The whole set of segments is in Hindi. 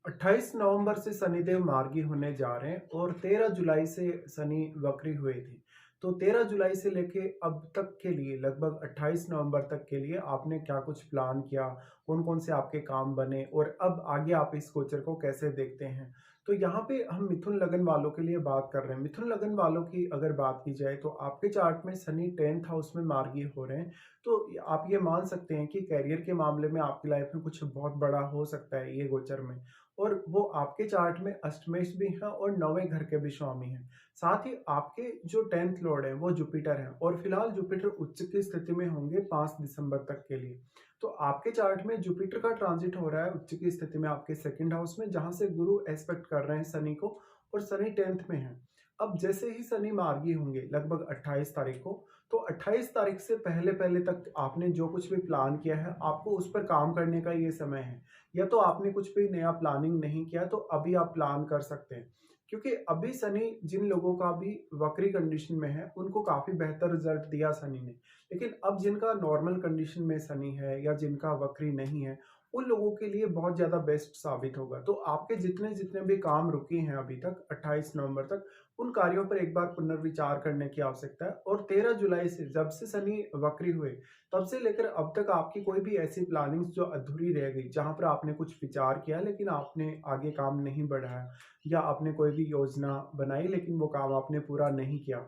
28 नवंबर से शनिदेव मार्गी होने जा रहे हैं और 13 जुलाई से शनि वक्री हुए थे। तो 13 जुलाई से लेके अब तक के लिए लगभग 28 नवंबर तक के लिए आपने क्या कुछ प्लान किया, कौन-कौन से आपके काम बने और अब आगे आप इस गोचर को कैसे देखते हैं? तो यहाँ पे हम मिथुन लगन वालों के लिए बात कर रहे हैं। मिथुन लगन वालों की अगर बात की जाए तो आपके चार्ट में शनि 10th हाउस में मार्गी हो रहे हैं। तो आप ये मान सकते हैं कि करियर के मामले में आपकी लाइफ में कुछ बहुत बड़ा हो सकता है ये गोचर में। और वो आपके चार्ट में अष्टमेश भी हैं और नौवें घर के भी स्वामी हैं। साथ ही आपके जो 10th लॉर्ड हैं वो जुपिटर हैं और फिलहाल जुपिटर उच्च की स्थिति में होंगे 5 दिसंबर तक के लिए। तो आपके चार्ट में जुपिटर का ट्रांजिट हो रहा है उच्च की स्थिति में आपके सेकंड हाउस में, जहां से गुरु एस्पेक्ट कर रहे हैं शनि को और शनि 10th में है। अब जैसे ही शनि मार्गी होंगे लगभग 28 तारीख को, तो 28 तारीख से पहले पहले तक आपने जो कुछ भी प्लान किया है आपको उस पर काम करने का ये समय है। या तो आपने कुछ भी नया प्लानिंग नहीं किया तो अभी आप प्लान कर सकते हैं, क्योंकि अभी शनि जिन लोगों का भी वक्री कंडीशन में है उनको काफी बेहतर रिजल्ट दिया शनि ने। लेकिन अब जिनका नॉर्मल कंडीशन में शनि है या जिनका वक्री नहीं है, उन लोगों के लिए बहुत ज्यादा बेस्ट साबित होगा। तो आपके जितने जितने भी काम रुके हैं अभी तक 28 नवंबर तक, उन कार्यों पर एक बार पुनर्विचार करने की आवश्यकता है। और 13 जुलाई से जब से शनि वक्री हुए तब से लेकर अब तक आपकी कोई भी ऐसी प्लानिंग्स जो अधूरी रह गई, जहां पर आपने कुछ विचार किया लेकिन आपने आगे काम नहीं बढ़ाया, या आपने कोई भी योजना बनाई लेकिन वो काम आपने पूरा नहीं किया,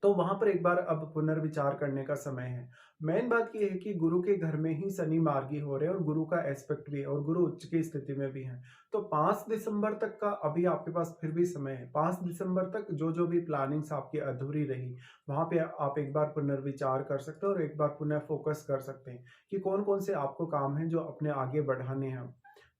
तो वहां पर एक बार अब पुनर्विचार करने का समय है। मेन बात यह है कि गुरु के घर में ही शनि मार्गी हो रहे हैं और गुरु का एस्पेक्ट भी है और गुरु उच्च की स्थिति में भी है। तो 5 दिसंबर तक का अभी आपके पास फिर भी समय है। 5 दिसंबर तक जो जो भी प्लानिंग्स आपकी अधूरी रही, वहां पे आप एक बार पुनर्विचार कर सकते हैं और एक बार पुनः फोकस कर सकते हैं कि कौन कौन से आपको काम हैं जो अपने आगे बढ़ाने हैं।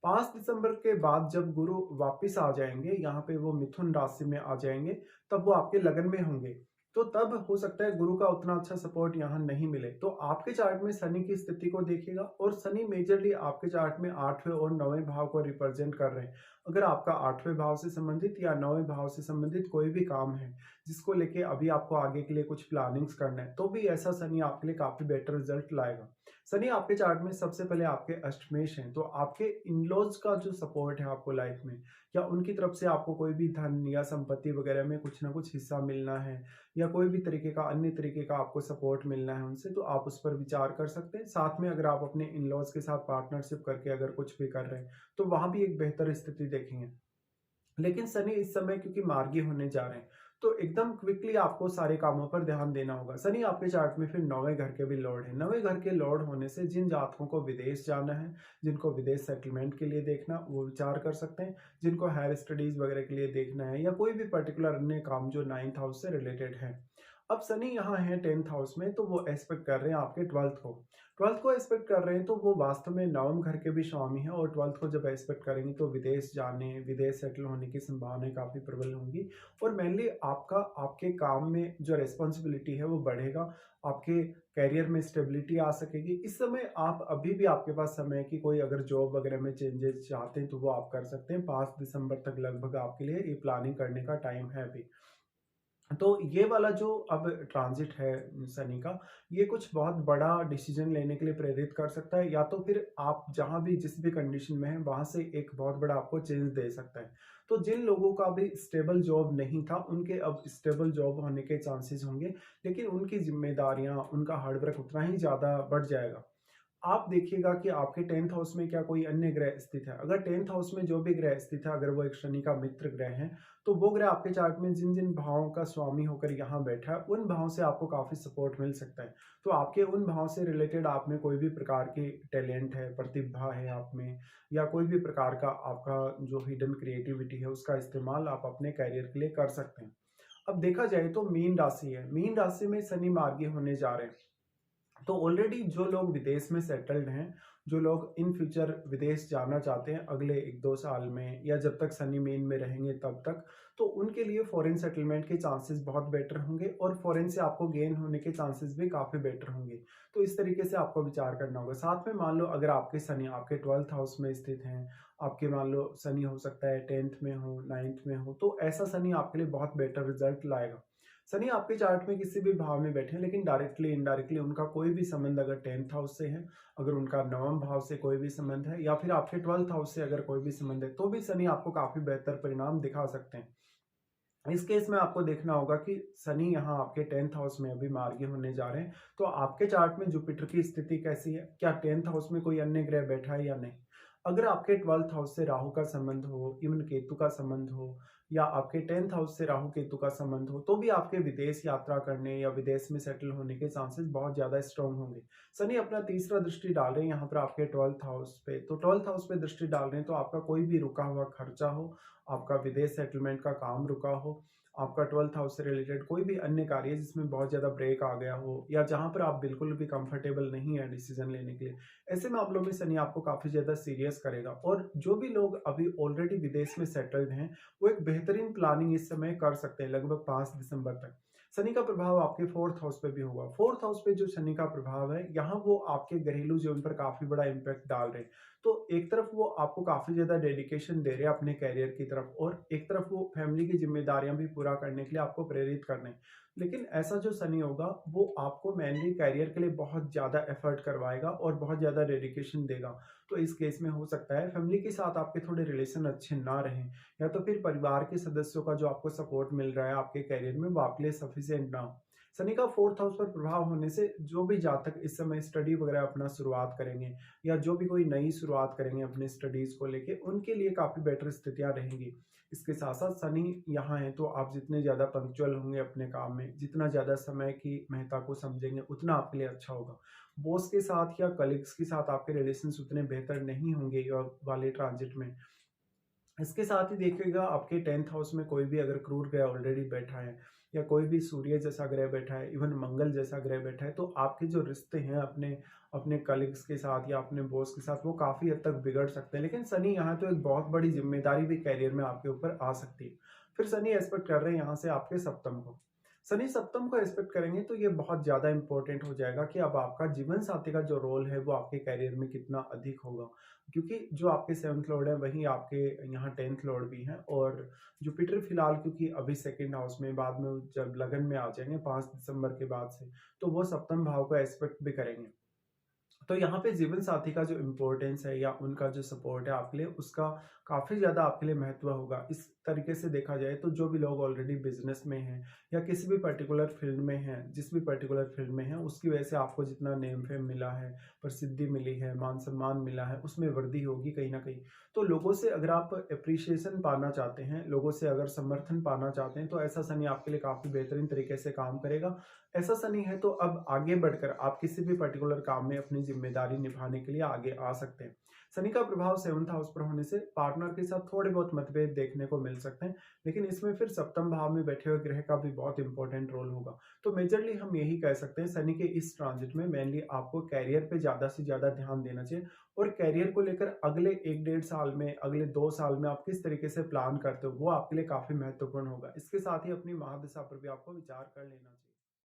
5 दिसंबर के बाद जब गुरु वापिस आ जाएंगे, यहाँ पे वो मिथुन राशि में आ जाएंगे, तब वो आपके लगन में होंगे। तो तब हो सकता है गुरु का उतना अच्छा सपोर्ट यहाँ नहीं मिले। तो आपके चार्ट में शनि की स्थिति को देखिएगा, और शनि मेजरली आपके चार्ट में 8वें और 9वें भाव को रिप्रेजेंट कर रहे हैं। अगर आपका 8वें भाव से संबंधित या 9वें भाव से संबंधित कोई भी काम है जिसको लेके अभी आपको आगे के लिए कुछ प्लानिंग्स करना है, तो भी ऐसा शनि आपके लिए काफी बेटर रिजल्ट लाएगा। शनि आपके चार्ट में सबसे पहले आपके अष्टमेश हैं, तो आपके इन-लॉज का जो सपोर्ट है आपको लाइफ में, या उनकी तरफ से आपको कोई भी धन या संपत्ति वगैरह में कुछ ना कुछ हिस्सा मिलना है, या कोई भी तरीके का अन्य तरीके का आपको सपोर्ट मिलना है उनसे, तो आप उस पर विचार कर सकते हैं। साथ में अगर आप अपने इन-लॉज के साथ पार्टनरशिप करके अगर कुछ भी कर रहे हैं, तो वहां भी एक बेहतर स्थिति देखेंगे। लेकिन शनि इस समय क्योंकि मार्गी होने जा रहे हैं, तो एकदम क्विकली आपको सारे कामों पर ध्यान देना होगा। शनि आपके चार्ट में फिर नौवें घर के भी लॉर्ड है। नौवें घर के लॉर्ड होने से जिन जातकों को विदेश जाना है, जिनको विदेश सेटलमेंट के लिए देखना, वो विचार कर सकते हैं। जिनको हायर स्टडीज वगैरह के लिए देखना है, या कोई भी पर्टिकुलर अन्य काम जो 9th हाउस से रिलेटेड है। अब शनि यहाँ है 10th हाउस में, तो वो एस्पेक्ट कर रहे हैं आपके 12th को एस्पेक्ट कर रहे हैं, तो वो वास्तव में नवम घर के भी स्वामी हैं, और 12th को जब एस्पेक्ट करेंगे तो विदेश जाने, विदेश सेटल होने की संभावनाएं काफी प्रबल होंगी। और मेनली आपका आपके काम में जो रिस्पॉन्सिबिलिटी है वो बढ़ेगा, आपके करियर में स्टेबिलिटी आ सकेगी। इस समय आप अभी भी आपके पास समय है कि कोई अगर जॉब वगैरह में चेंजेस चाहते हैं तो वो आप कर सकते हैं। 5 दिसंबर तक लगभग आपके लिए ये प्लानिंग करने का टाइम है अभी। तो ये वाला जो अब ट्रांजिट है शनि का, ये कुछ बहुत बड़ा डिसीजन लेने के लिए प्रेरित कर सकता है, या तो फिर आप जहां भी जिस भी कंडीशन में हैं वहां से एक बहुत बड़ा आपको चेंज दे सकता है। तो जिन लोगों का भी स्टेबल जॉब नहीं था, उनके अब स्टेबल जॉब होने के चांसेस होंगे, लेकिन उनकी जिम्मेदारियां, उनका हार्डवर्क उतना ही ज्यादा बढ़ जाएगा। आप देखिएगा कि आपके 10th हाउस में क्या कोई अन्य ग्रह स्थित है। अगर 10th हाउस में जो भी ग्रह स्थित है, अगर वो एक शनि का मित्र ग्रह है, तो वो ग्रह आपके चार्ट में जिन जिन भावों का स्वामी होकर यहाँ बैठा है, उन भावों से आपको काफी सपोर्ट मिल सकता है। तो आपके उन भाव से रिलेटेड आप में कोई भी प्रकार की टैलेंट है, प्रतिभा है आप में, या कोई भी प्रकार का आपका जो हिडन क्रिएटिविटी है, उसका इस्तेमाल आप अपने करियर के लिए कर सकते हैं। अब देखा जाए तो मीन राशि है, मीन राशि में शनि मार्गी होने जा रहे हैं। तो ऑलरेडी जो लोग विदेश में सेटल्ड हैं, जो लोग इन फ्यूचर विदेश जाना चाहते हैं अगले 1-2 साल में, या जब तक शनि मीन में रहेंगे तब तक, तो उनके लिए फॉरेन सेटलमेंट के चांसेस बहुत बेटर होंगे, और फॉरेन से आपको गेन होने के चांसेस भी काफ़ी बेटर होंगे। तो इस तरीके से आपको विचार करना होगा। साथ में मान लो अगर आपके शनि आपके 12th हाउस में स्थित हैं, आपके मान लो शनि हो सकता है 10th में हो, 9th में हो, तो ऐसा शनि आपके लिए बहुत बेटर रिजल्ट लाएगा। शनि आपके चार्ट में किसी भी भाव में बैठे हैं, लेकिन डायरेक्टली इनडायरेक्टली उनका कोई भी संबंध अगर 10th हाउस से है, अगर उनका 9वें भाव से कोई भी संबंध है, या फिर आपके 12th हाउस से अगर कोई भी संबंध है, तो भी शनि आपको काफी बेहतर परिणाम दिखा सकते हैं। इस केस में आपको देखना होगा कि शनि यहाँ आपके 10th हाउस में अभी मार्गी होने जा रहे हैं, तो आपके चार्ट में जुपिटर की स्थिति कैसी है, क्या 10th हाउस में कोई अन्य ग्रह बैठा है या नहीं। अगर आपके 12th हाउस से राहु का संबंध हो, इवन केतु का संबंध हो, या आपके 10th हाउस से राहु केतु का संबंध हो, तो भी आपके विदेश यात्रा करने या विदेश में सेटल होने के चांसेस बहुत ज्यादा स्ट्रांग होंगे। शनि अपना तीसरा दृष्टि डाल रहे हैं यहाँ पर आपके 12th हाउस पे, तो 12th हाउस पे दृष्टि डाल रहे हैं, तो आपका कोई भी रुका हुआ खर्चा हो, आपका विदेश सेटलमेंट का काम रुका हो, आपका 12th हाउस से रिलेटेड कोई भी अन्य कार्य जिसमें बहुत ज़्यादा ब्रेक आ गया हो, या जहाँ पर आप बिल्कुल भी कंफर्टेबल नहीं है डिसीजन लेने के लिए, ऐसे मामलों में शनि आपको काफ़ी ज़्यादा सीरियस करेगा। और जो भी लोग अभी ऑलरेडी विदेश में सेटल्ड हैं, वो एक बेहतरीन प्लानिंग इस समय कर सकते हैं लगभग 5 दिसंबर तक। शनि का प्रभाव आपके 4th हाउस पे भी होगा। 4th हाउस पे जो शनि का प्रभाव है, यहाँ वो आपके घरेलू जीवन पर काफ़ी बड़ा इम्पैक्ट डाल रहे हैं। तो एक तरफ वो आपको काफ़ी ज़्यादा डेडिकेशन दे रहे हैं अपने करियर की तरफ, और एक तरफ वो फैमिली की ज़िम्मेदारियाँ भी पूरा करने के लिए आपको प्रेरित कर रहे हैं। लेकिन ऐसा जो शनि होगा, वो आपको मेनली करियर के लिए बहुत ज़्यादा एफर्ट करवाएगा और बहुत ज़्यादा डेडिकेशन देगा। तो इस केस में हो सकता है फैमिली के साथ आपके थोड़े रिलेशन अच्छे ना रहें, या तो फिर परिवार के सदस्यों का जो आपको सपोर्ट मिल रहा है आपके करियर में, वो आपके लिए सफिशिएंट ना हो। शनि का 4th हाउस पर प्रभाव होने से जो भी जातक इस समय स्टडी वगैरह अपना शुरुआत करेंगे, या जो भी कोई नई शुरुआत करेंगे अपने स्टडीज को लेके, उनके लिए काफ़ी बेटर स्थितियाँ रहेंगी। इसके साथ साथ शनि यहाँ है, तो आप जितने ज़्यादा पंक्चुअल होंगे अपने काम में, जितना ज़्यादा समय की महत्ता को समझेंगे, उतना आपके लिए अच्छा होगा। बॉस के साथ या कलीग्स के साथ आपके रिलेशंस उतने बेहतर नहीं होंगे वाले ट्रांजिट में। इसके साथ ही देखिएगा, आपके 10th हाउस में कोई भी अगर क्रूर ग्रह ऑलरेडी बैठा है, या कोई भी सूर्य जैसा ग्रह बैठा है, इवन मंगल जैसा ग्रह बैठा है, तो आपके जो रिश्ते हैं अपने अपने कलीग्स के साथ या अपने बॉस के साथ, वो काफ़ी हद तक बिगड़ सकते हैं। लेकिन शनि यहाँ तो एक बहुत बड़ी जिम्मेदारी भी करियर में आपके ऊपर आ सकती है। फिर शनि एस्पेक्ट कर रहे हैं यहाँ से आपके सप्तम को। शनि सप्तम को एस्पेक्ट करेंगे, तो ये बहुत ज़्यादा इंपॉर्टेंट हो जाएगा कि अब आपका जीवन साथी का जो रोल है वो आपके करियर में कितना अधिक होगा, क्योंकि जो आपके 7th लॉर्ड है वही आपके यहाँ 10th लॉर्ड भी हैं। और जुपिटर फिलहाल क्योंकि अभी 2nd हाउस में, बाद में जब लगन में आ जाएंगे 5 दिसंबर के बाद से, तो वो सप्तम भाव को एस्पेक्ट भी करेंगे। तो यहाँ पे जीवन साथी का जो इम्पोर्टेंस है, या उनका जो सपोर्ट है आपके लिए, उसका काफ़ी ज़्यादा आपके लिए महत्व होगा। इस तरीके से देखा जाए तो जो भी लोग ऑलरेडी बिजनेस में हैं, या किसी भी पर्टिकुलर फील्ड में हैं, जिस भी पर्टिकुलर फील्ड में हैं, उसकी वजह से आपको जितना नेम फेम मिला है, प्रसिद्धि मिली है, मान सम्मान मिला है, उसमें वृद्धि होगी कहीं ना कहीं। तो लोगों से अगर आप अप्रिशिएशन पाना चाहते हैं, लोगों से अगर समर्थन पाना चाहते हैं, तो ऐसा शनि आपके लिए काफ़ी बेहतरीन तरीके से काम करेगा। ऐसा शनि है, तो अब आगे बढ़कर आप किसी भी पर्टिकुलर काम में अपनी जिम्मेदारी निभाने के लिए आगे आ सकते हैं। शनि का प्रभाव 7th हाउस पर होने से पार्टनर के साथ थोड़े बहुत मतभेद देखने को मिल सकते हैं, लेकिन इसमें फिर सप्तम भाव में बैठे हुए ग्रह का भी बहुत इंपॉर्टेंट रोल होगा। तो मेजरली हम यही कह सकते हैं, शनि के इस ट्रांजिट में मेनली आपको कैरियर पे ज़्यादा से ज़्यादा ध्यान देना चाहिए, और कैरियर को लेकर अगले 1 डेढ़ साल में, अगले 2 साल में आप किस तरीके से प्लान करते हो, वो आपके लिए काफ़ी महत्वपूर्ण होगा। इसके साथ ही अपनी महादशा पर भी आपको विचार कर लेना चाहिए।